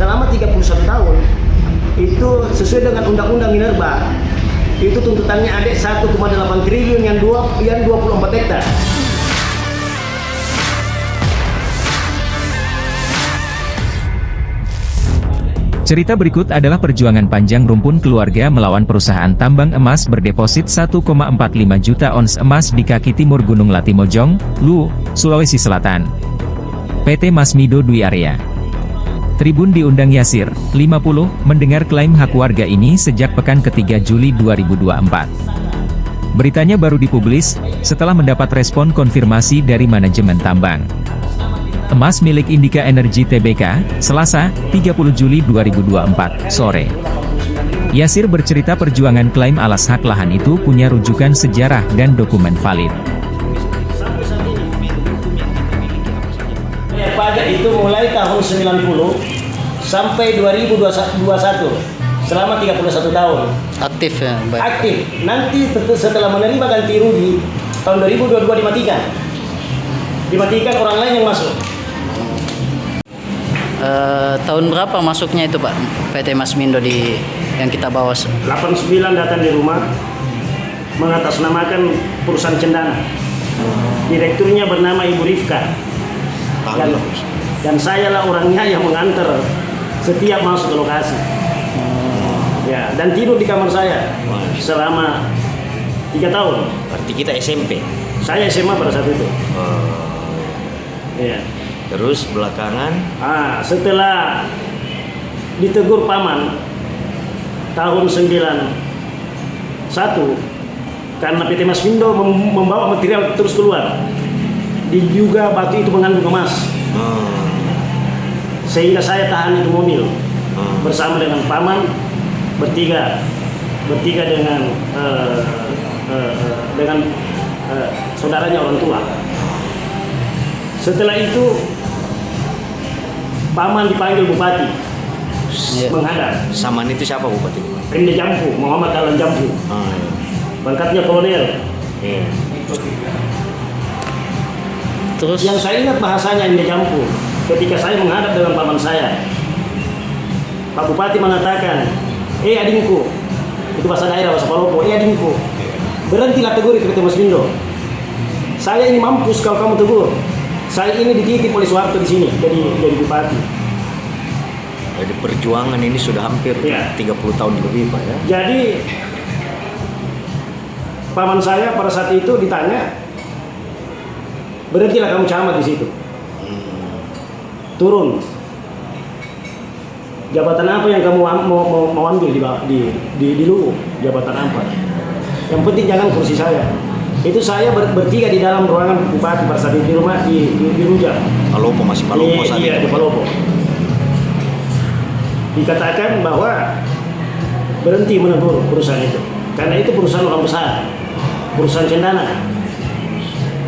selama 31 tahun. Itu sesuai dengan Undang-Undang Minerba. Itu tuntutannya ada 1,8 triliun yang 24 hektar. Cerita berikut adalah perjuangan panjang rumpun keluarga melawan perusahaan tambang emas berdeposit 1,45 juta ons emas di kaki timur Gunung Latimojong, Luwu, Sulawesi Selatan. PT Masmido Dwi Arya. Tribun diundang Yasir, 50, mendengar klaim hak warga ini sejak pekan ketiga Juli 2024. Beritanya baru dipublis, setelah mendapat respon konfirmasi dari manajemen tambang. Emas milik Indika Energy Tbk, Selasa, 30 Juli 2024, sore. Yasir bercerita perjuangan klaim alas hak lahan itu punya rujukan sejarah dan dokumen valid. Pajak itu mulai tahun 90 sampai 2021, selama 31 tahun. Aktif ya, baik. Aktif. Nanti setelah menerima ganti rugi, tahun 2022 dimatikan. Dimatikan orang lain yang masuk. Tahun berapa masuknya itu Pak PT Masmindo di yang kita bawa? 89 datang di rumah mengatasnamakan perusahaan Cendana. Direkturnya bernama Ibu Rifka. Dan saya lah orangnya yang mengantar setiap masuk ke lokasi. Ya, dan tidur di kamar saya selama 3 tahun. Berarti kita SMP. Saya SMA pada saat itu. Ya. Terus belakangan Setelah ditegur paman tahun 91 karena PT Masmindo membawa material terus keluar, diduga batu itu mengandung emas, sehingga saya tahan itu mobil bersama dengan paman bertiga dengan saudaranya orang tua. Setelah itu paman dipanggil bupati menghadap. Saman itu siapa bupati? Pemda Jampu, Muhammad Dahlan Jampu. Pangkatnya kolonel. Terus Yang saya ingat bahasanya Pemda Jampu ketika saya menghadap dengan paman saya. Pak Bupati mengatakan, adingku, itu bahasa daerah, bahasa Palopo, adingku, berhentilah tegur itu PT Masmindo. Saya ini mampus kalau kamu tegur. Saya ini dititip oleh Soeharto di sini jadi bupati. Jadi perjuangan ini sudah hampir 30 tahun lebih Pak ya. Jadi paman saya pada saat itu ditanya, berhentilah kamu camat di situ. Turun. Jabatan apa yang kamu mau ambil di Luwu? Jabatan apa? Yang penting jangan kursi saya. Itu saya bertiga di dalam ruangan bupati pada saat itu di rumah di Rujak. Palopo masih Palopo saat Iya, itu. di Palopo. Dikatakan bahwa berhenti menegur perusahaan itu karena itu perusahaan orang besar, perusahaan Cendana.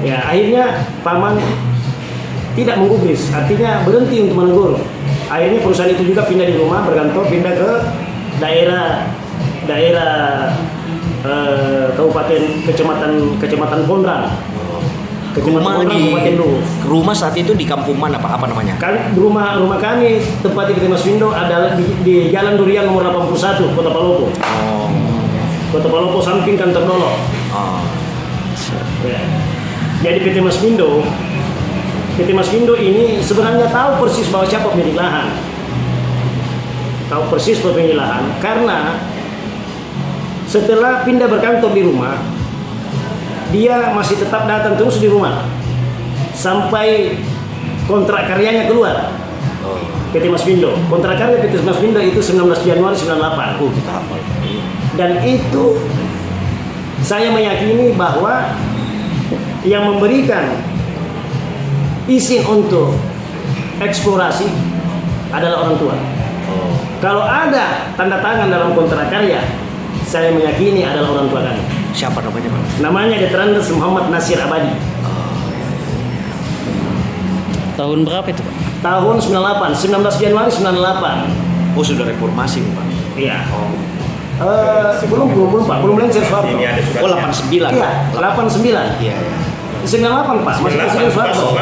Ya, akhirnya paman tidak menggubris, artinya berhenti untuk menegur. Akhirnya perusahaan itu juga pindah di rumah, berkantor, pindah ke daerah kabupaten kecamatan Pondrang. Rumah saat itu di kampung mana Pak? Apa namanya? Kan rumah kami tempat di PT Masmindo adalah di Jalan Durian nomor 81 Kota Palopo. Kota Palopo samping kantor Dolo. Ya. Jadi PT Masmindo ini sebenarnya tahu persis bahwa siapa pemilik lahan. Tahu persis pemilik lahan karena setelah pindah berkantor di rumah, dia masih tetap datang terus di rumah sampai kontrak karyanya keluar. PT Masmindo. Kontrak karya PT Masmindo itu 19 Januari 98. Kita hafal. Dan itu saya meyakini bahwa yang memberikan izin untuk eksplorasi adalah orang tua. Kalau ada tanda tangan dalam kontrak karya, saya meyakini adalah orang tua kami. Siapa namanya Pak? Namanya Detrandes Muhammad Nasir Abadi. tahun berapa itu Pak? Tahun 98, 19 Januari 98. Oh sudah reformasi Pak? Iya. Belum Pak, belum lengser Soeharto. Oh 89. Iya, 89. Iya. 98 Pak, masih Presiden Soeharto.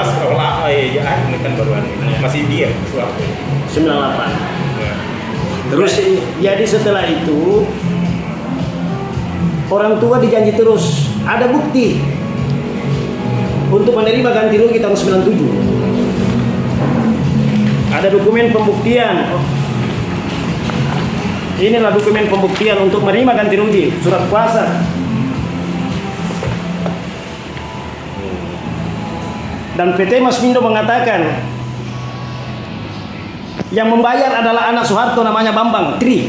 Masih dia Soeharto. 98. Terus Jadi setelah itu orang tua dijanji terus ada bukti untuk menerima ganti rugi tahun 97. Ada dokumen pembuktian. Inilah dokumen pembuktian untuk menerima ganti rugi, surat kuasa. Dan PT Masmindo mengatakan yang membayar adalah anak Soeharto namanya Bambang Tri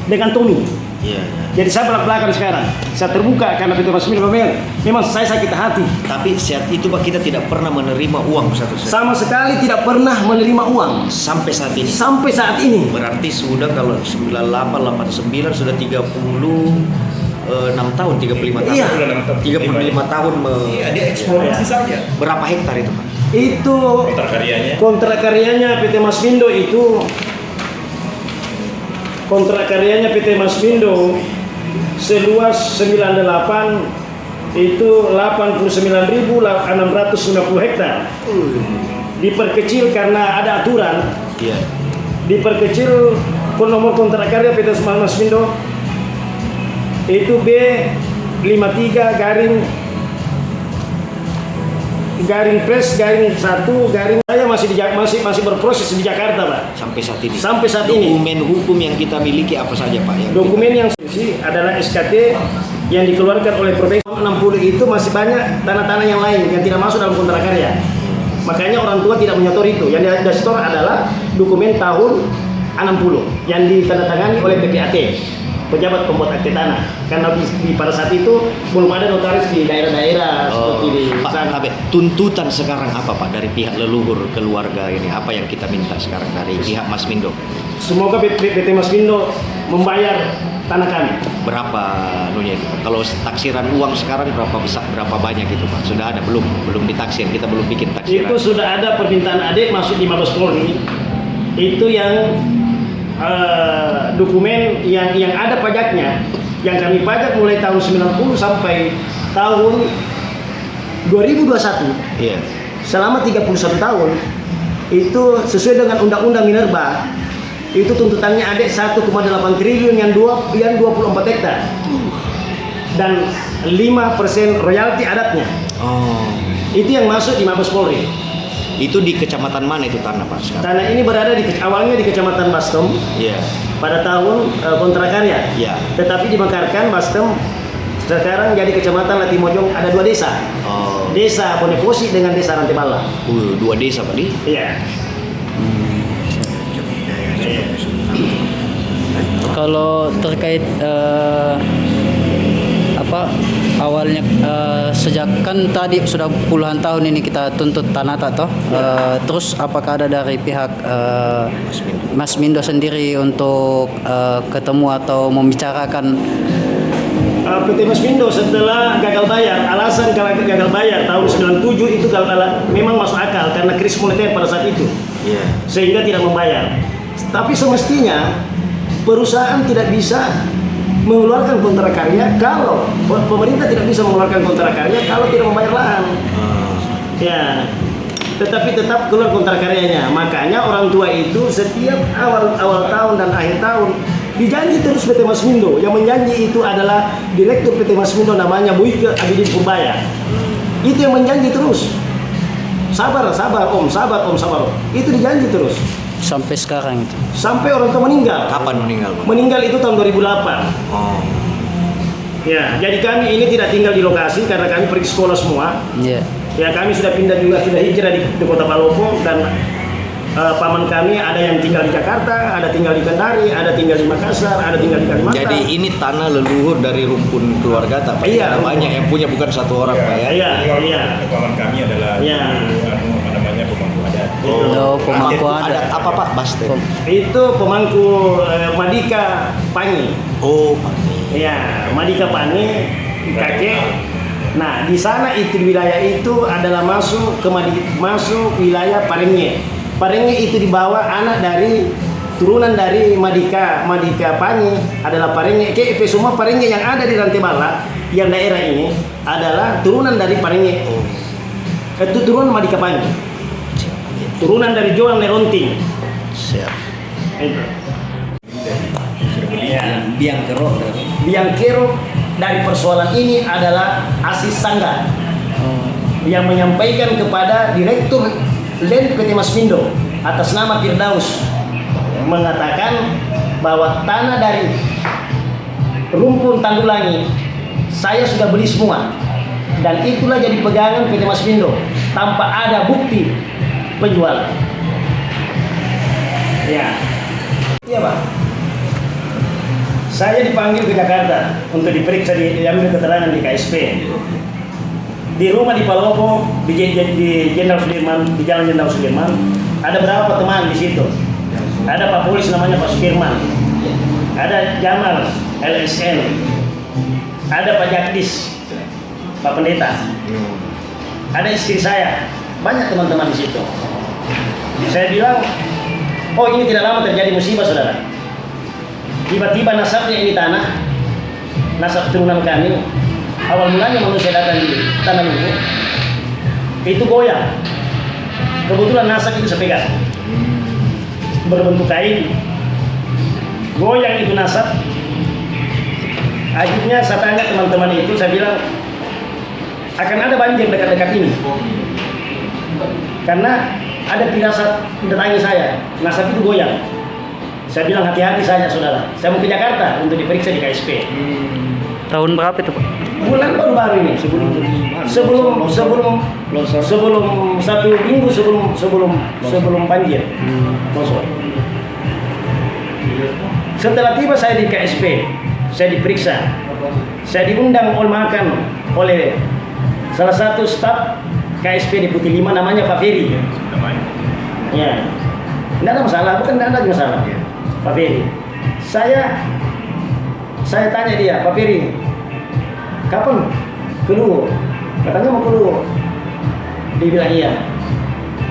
dengan Tommy. Iya. Jadi saya belak-belakan sekarang. Saya terbuka karena PT Masmindo memang saya sakit hati. Tapi saat itu Pak kita tidak pernah menerima uang satu sen. Sama sekali tidak pernah menerima uang Sampai saat ini. sampai saat ini. Berarti sudah kalau 98, 89 sudah 36 tahun, 35 tahun. Iya. 35 tahun Iya, dia eksplorasi saja. berapa hektar itu Pak? Itu kontrak karyanya PT Masmindo itu seluas 98 itu 89.650 hektar. Diperkecil karena ada aturan. Iya. Diperkecil nomor kontrak karya PT Masmindo itu B53 garing pres garing 1 garing saya masih berproses di Jakarta, Pak. Sampai saat ini. Sampai saat ini. Dokumen hukum yang kita miliki apa saja Pak? Yang Dokumen yang adalah SKT yang dikeluarkan oleh Provinsi 60 itu masih banyak tanah-tanah yang lain yang tidak masuk dalam kontrak karya. Makanya orang tua tidak menyetor itu. Yang disetor adalah dokumen tahun 60 yang ditandatangani oleh PPAT, pejabat pembuat akte tanah. Karena pada saat itu belum ada notaris di daerah-daerah seperti di Pak sana. Abe, tuntutan sekarang apa Pak dari pihak leluhur keluarga ini? Apa yang kita minta sekarang dari pihak Masmindo? Semoga PT Masmindo membayar tanah kami. Berapa anunya itu Pak? Kalau taksiran uang sekarang berapa besar, berapa banyak itu Pak? Sudah ada belum ditaksir, kita belum bikin taksiran. Itu sudah ada permintaan adik masuk di Mabes Polri. Itu yang dokumen yang ada pajaknya, yang kami pajak mulai tahun 90 sampai tahun 2021. Iya. Selama 31 tahun itu sesuai dengan Undang-Undang Minerba. Itu tuntutannya adik 1,8 triliun yang 24 hektar. Dan 5% royalti adatnya. Oh. Itu yang masuk di Mabes Polri. Itu di kecamatan mana itu tanah Pak sekarang? Tanah ini berada awalnya di Kecamatan Bastem Iya. pada tahun kontrak karya. Iya. Tetapi dimekarkan Bastem sekarang jadi Kecamatan Latimojong, ada 2 desa. Oh. Desa Boneposi dengan Desa Rantebala. 2 desa Pak di? Iya. Kalau terkait awalnya sejak kan tadi sudah puluhan tahun ini kita tuntut tanah tak toh. Terus apakah ada dari pihak Masmindo sendiri untuk ketemu atau membicarakan? PT Masmindo setelah gagal bayar, alasan kalau gagal bayar tahun 97 itu memang masuk akal karena krisis moneter pada saat itu. Iya. Sehingga tidak membayar. Tapi semestinya perusahaan tidak bisa mengeluarkan kontrak karya kalau pemerintah tidak bisa mengeluarkan kontrak karya kalau tidak membayar lahan. Ya, tetapi tetap keluar kontrak karyanya. Makanya orang tua itu setiap awal tahun dan akhir tahun dijanji terus PT Masmindo. Yang menjanji itu adalah Direktur PT Masmindo namanya Boyke Abidin Purbaya. Itu yang menjanji terus. Sabar om. Itu dijanji terus. Sampai sekarang itu. Sampai orang tua meninggal. Kapan meninggal Pak? Meninggal itu tahun 2008. Oh. Ya, jadi kami ini tidak tinggal di lokasi karena kami pergi sekolah semua. Iya. Ya, kami sudah pindah juga, sudah hijrah di Kota Palopo dan paman kami ada yang tinggal di Jakarta, ada tinggal di Kendari, ada tinggal di Makassar, ada tinggal di Kalimantan. Jadi ini tanah leluhur dari rumpun keluarga Pak? Iya. Ada banyak yang punya, bukan satu orang Pak ya? Iya. Kawan kami adalah apa namanya pemangku adat. Oh, pemangku adat. Apa Pak Basten? Itu pemangku Madika Pangi. Oh Pak. Ya, Madika Pangi kakek. Nah, di sana itu wilayah itu adalah masuk wilayah Parengge. Parengge itu dibawa anak dari turunan dari Madika Pangi adalah Parengge. Semua Parengge yang ada di Rantebala yang daerah ini adalah turunan dari Parengge. Itu turunan Madika Pangi. Turunan dari Joan Leronting. Siap. Itu. biang kerok dari Biang kerok dari persoalan ini adalah Asis Sangga yang menyampaikan kepada Direktur Len PT Masmindo atas nama Firdaus, mengatakan bahwa tanah dari Rumpun Tandulangi saya sudah beli semua, dan itulah jadi pegangan PT Masmindo tanpa ada bukti penjualan. Ya, iya Pak. Saya dipanggil ke Jakarta untuk diperiksa, diambil keterangan di KSP. Di rumah di Palopo, di Jenderal Sudirman, di Jalan Jenderal Sudirman, ada berapa teman di situ. Ada Pak Polisi namanya Pak Sukirman, ada Jamal LSN, ada Pak Jakdis, Pak Pendeta, ada istri saya, banyak teman-teman di situ. Saya bilang, oh ini tidak lama terjadi musibah saudara. Tiba-tiba nasabnya ini nasab turunan kami. Awal mulanya manusia datang di tanah luhur, itu goyang. Kebetulan nasab itu saya pegang, berbentuk kain. Goyang itu nasab. Akhirnya saya tanya teman-teman itu, saya bilang akan ada banjir dekat-dekat ini, karena ada firasat datangi saya, nasab itu goyang. Saya bilang hati-hati saja saudara, saya mau ke Jakarta untuk diperiksa di KSP. Tahun berapa itu Pak? Bulan baru ini, sebelum 1 minggu sebelum banjir. Masuk. Setelah tiba saya di KSP, saya diperiksa, saya diundang oleh salah satu staf KSP di Putih 5 namanya Pak Ferry. Ya, tidak ada masalah, bukan tidak ada masalah. Pak Ferry, saya tanya dia, Pak Ferry, kapan keluar? Katanya mau keluar. Dia bilang iya,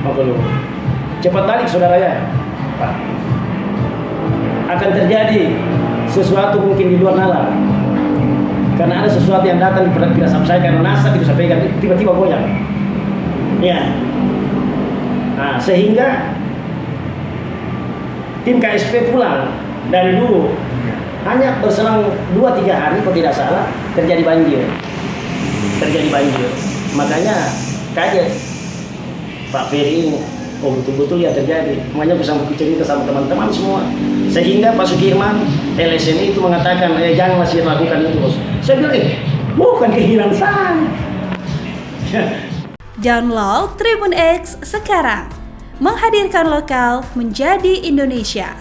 mau keluar. Cepat balik saudara ya, Pak. Akan terjadi sesuatu mungkin di luar nalar. Karena ada sesuatu yang datang di firasat saya, karena nasab itu saya pegang, tiba-tiba goyang. Ya. Nah, sehingga tim KSP pulang dari dulu. Hanya berselang 2-3 hari kalau tidak salah terjadi banjir. Makanya kaget Pak Ferry ini, oh betul-betul ya terjadi. Makanya bisa cerita sama teman-teman semua. Sehingga Pak Sukirman LSN itu mengatakan, jangan masih lakukan itu bos. Saya bilang, bukan keinginan saya. Download Tribun X sekarang, menghadirkan lokal menjadi Indonesia.